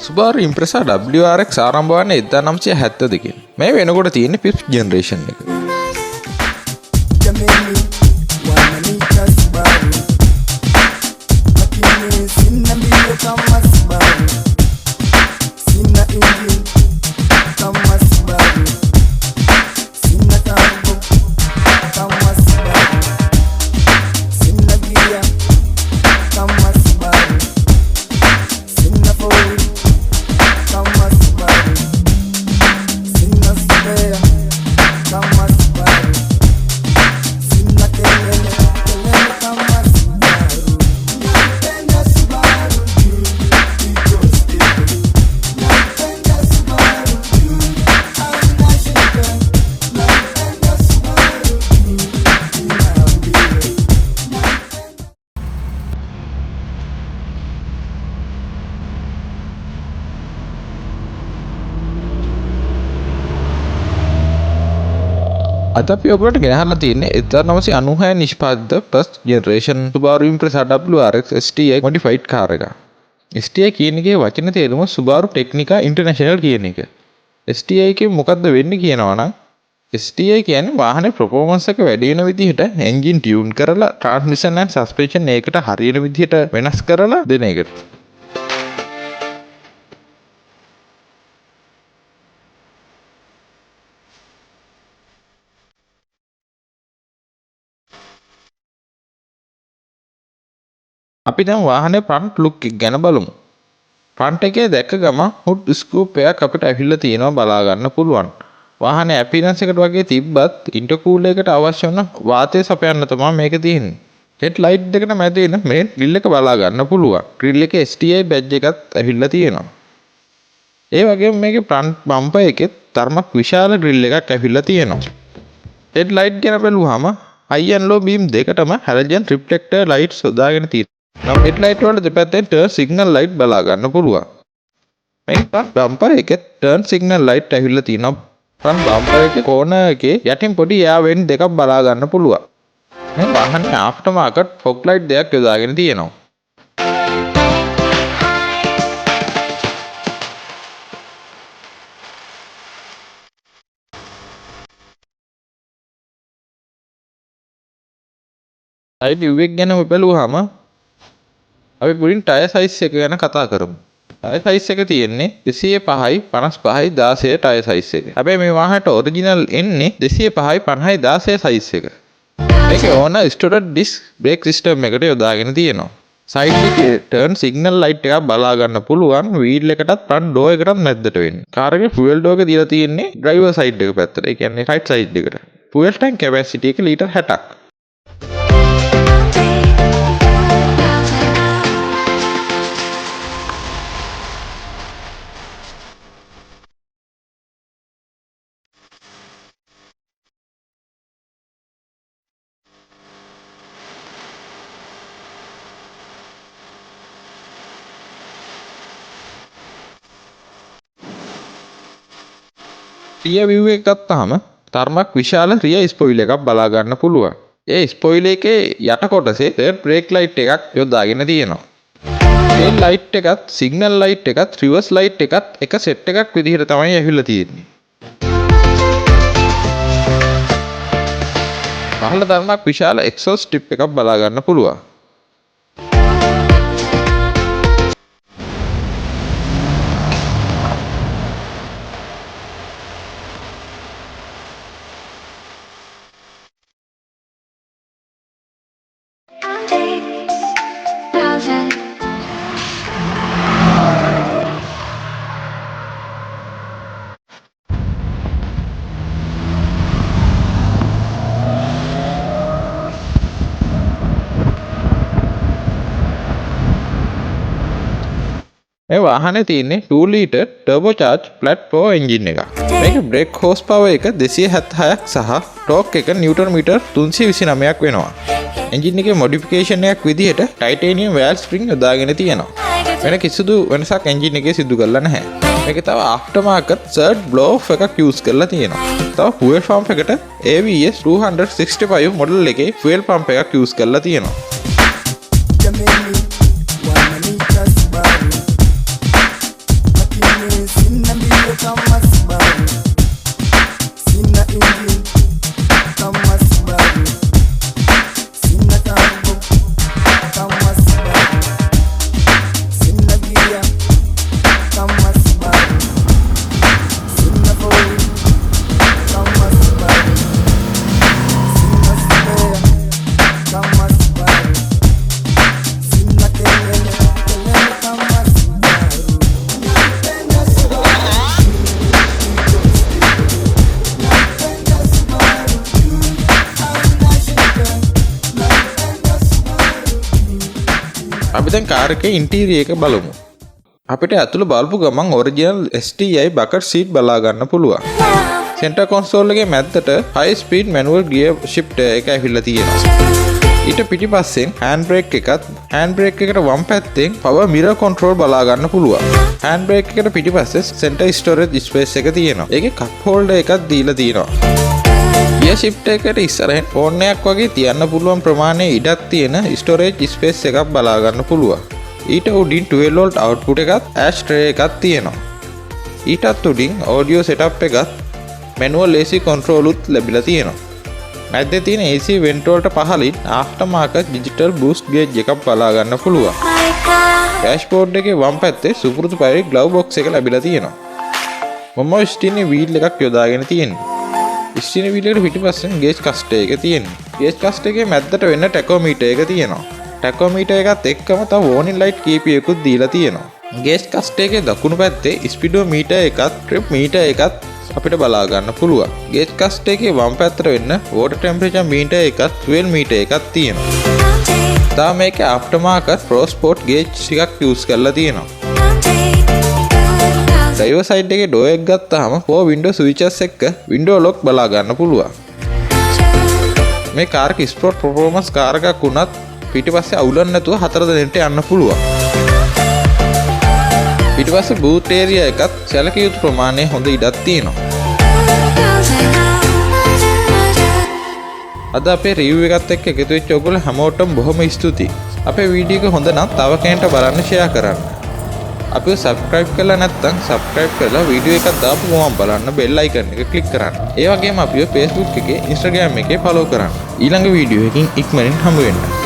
Subaru Impreza WRX ආරම්භ වන්නේ 1972කින්. මේ වෙනකොට තියෙන්නේ 5th generation එක. අද අපි ඔබට ගෙනහරලා තියෙන්නේ 1996 නිෂ්පාදිත first generation Subaru Impreza WRX STI modified car එක. STI කියන එකේ වචන තේරුම Subaru Technica International කියන එක. STI එකෙන් මොකද්ද වෙන්නේ කියනවා නම් STI කියන්නේ වාහනේ performance එක වැඩි වෙන විදිහට engine tune කරලා transmission and suspension ඒකට හරියන විදිහට වෙනස් කරලා දෙන එකට. අපි දැන් වාහනේ front look එක ගැන බලමු. front එකේ දැක්ක ගම hood scoop එකක් අපිට ඇවිල්ලා තියෙනවා බලා ගන්න පුළුවන්. වාහනේ appearance එකට වගේ තිබ්බත් intercooler එකට අවශ්‍ය වන වාතය සපයන්න තමයි මේක තියෙන්නේ. head light දෙකට මැද එන මේ grill එක බලා ගන්න පුළුවන්. grill එකේ STI badge එකත් ඇවිල්ලා තියෙනවා. ඒ වගේම මේකේ front bumper එකෙත් තරමක් විශාල grill එකක් ඇවිල්ලා තියෙනවා. head light ගැන බැලුවාම high and low beam දෙකටම halogen reflector lights යොදාගෙන තියෙනවා. නම් headlight වල දෙපැත්තෙන් turn signal light බලා ගන්න පුළුවන්. මේක බම්පර් එකේ turn signal light ඇවිල්ලා තියෙනවා. front bumper එකේ corner එකේ යටින් පොඩි air vent දෙකක් බලා ගන්න පුළුවන්. මේ වාහනේ after market fog light දෙකක් යොදාගෙන තියෙනවා. side view එක ගැන බලුවාම අපි මුලින් ටයර් සයිස් එක ගැන කතා කරමු. ටයර් සයිස් එක තියෙන්නේ 205යි 55යි 16 ටයර් සයිස් එක. හැබැයි මේ වාහනට ඔරිජිනල් එන්නේ 205යි 50යි 16 සයිස් එක. මේකේ ඕන ස්ටෝරඩ් ඩිස්ක් බ්‍රේක් සිස්ටම් එකට යොදාගෙන තියෙනවා. සයිඩ් එකේ ටර්න් සිග්නල් ලයිට් එකක් බලා ගන්න පුළුවන්. වීල් එකටත් ෆ්‍රන්ට් ඩෝර් එකටත් මැද්දට වෙන්නේ. කාර් එකේ ෆුවල් ඩෝර් එක දීලා තියෙන්නේ ඩ්‍රයිවර් සයිඩ් එක පැත්තට. ඒ කියන්නේ රයිට් සයිඩ් එකට. ෆුවල් ටැන්ක් කැපැසිටි එක ලීටර් 60ක්. rear view එක ගත්තාම තරමක් විශාල rear spoiler එකක් බලා ගන්න පුළුවන්. ඒ spoiler එකේ යට කොටසේ third brake light එකක් යොදාගෙන තියෙනවා. මේ light එකත් signal light එකත් reverse light එකත් එක set එකක් විදිහට තමයි ඇවිල්ලා තියෙන්නේ. පහළ තරමක් විශාල exhaust tip එකක් බලා ගන්න පුළුවන්. මේ වාහනේ තියෙන්නේ 2 liter turbocharged flat 4 engine එකක්. මේකේ brake horsepower එක 276ක් සහ torque එක newton meter 329ක් වෙනවා. engine එකේ modification එකක් විදිහට titanium valve spring යොදාගෙන තියෙනවා. වෙන කිසිදු වෙනසක් engine එකේ සිදු කරලා නැහැ. මේකේ තව aftermarket third blow off එකක් use කරලා තියෙනවා. තව fuel pump එකට AVS 265 model එකේ fuel pump එකක් use කරලා තියෙනවා. දැන් කාර් එකේ ඉන්ටීරියර් එක බලමු. අපිට ඇතුළ බලපු ගමන් ඔරිජිනල් STI බකට් සීට් බලා ගන්න පුළුවන්. සෙන්ටර් කන්සෝල් එකේ මැද්දට high speed manual gear shifter එක ඇවිල්ලා තියෙනවා. ඊට පිටිපස්සෙන් හෑන්ඩ් බ්‍රේක් එකත් හෑන්ඩ් බ්‍රේක් එකට වම් පැත්තෙන් power mirror control බලා ගන්න පුළුවන්. හෑන්ඩ් බ්‍රේක් එකට පිටිපස්සේ center storage space එක තියෙනවා. ඒකේ cup holder එකක් දීලා තියෙනවා. gear shifter එකට ඉස්සරහින් ෆෝන් එකක් වගේ තියන්න පුළුවන් ප්‍රමාණයේ ඉඩක් තියෙන storage space එකක් බලා ගන්න පුළුවන්. ඊට උඩින් 12 volt output එකත් ashtray එකක් තියෙනවා. ඊටත් උඩින් audio setup එකත් manual AC control උත් ලැබිලා තියෙනවා. මැද්දේ තියෙන AC vent වලට පහළින් after market digital boost gauge එකක් බලා ගන්න පුළුවන්. dashboard එකේ වම් පැත්තේ සුපුරුදු පරිදි glove box එක ලැබිලා තියෙනවා. මම ස්ටිනේ wheel එකක් යොදාගෙන තියෙනවා. ස්ටිනේ wheel එකට පිටිපස්සෙන් gauge caster එක තියෙනවා. gauge caster එකේ මැද්දට වෙන tachometer එක තියෙනවා. tachometer එකත් එක්කම තව warning light කීපයකුත් දීලා තියෙනවා. gauge caster එකේ දකුණු පැත්තේ speedometer එකත් trip meter එකත් අපිට බලා ගන්න පුළුවන්. gauge caster එකේ වම් පැත්තට වෙන්න water temperature meter එකත් fuel meter එකක් තියෙනවා. තා මේකේ aftermarket pro sport gauge එකක් use කරලා තියෙනවා. driver side එකේ door එක ගත්තාම 4 window switches එක්ක window lock බලා ගන්න පුළුවන්. මේ කාර් එක sport performance කාර් එකක් වුණත් පිටිපස්සේ අවුලක් නැතුව 4 දෙනෙක්ට යන්න පුළුවන්. පිටිපස්සේ boot area එකත් සැලකිය යුතු ප්‍රමාණයේ හොඳ ඉඩක් තියෙනවා. අද අපේ රිවිව් එකත් එක්ක එකතු වෙච්ච ඔයගොල්ලෝ හැමෝටම බොහොම ස්තුතියි. අපේ වීඩියෝ එක හොඳ නම් තව කෙනෙක්ට බලන්න ෂෙයා කරන්න. අපිව subscribe කරලා නැත්නම් subscribe කරලා වීඩියෝ එකක් දාපු ගමන් බලන්න bell icon එක click කරන්න. ඒ වගේම අපිව Facebook එකේ Instagram එකේ follow කරන්න. ඊළඟ වීඩියෝ එකකින් ඉක්මනින් හමු වෙන්න.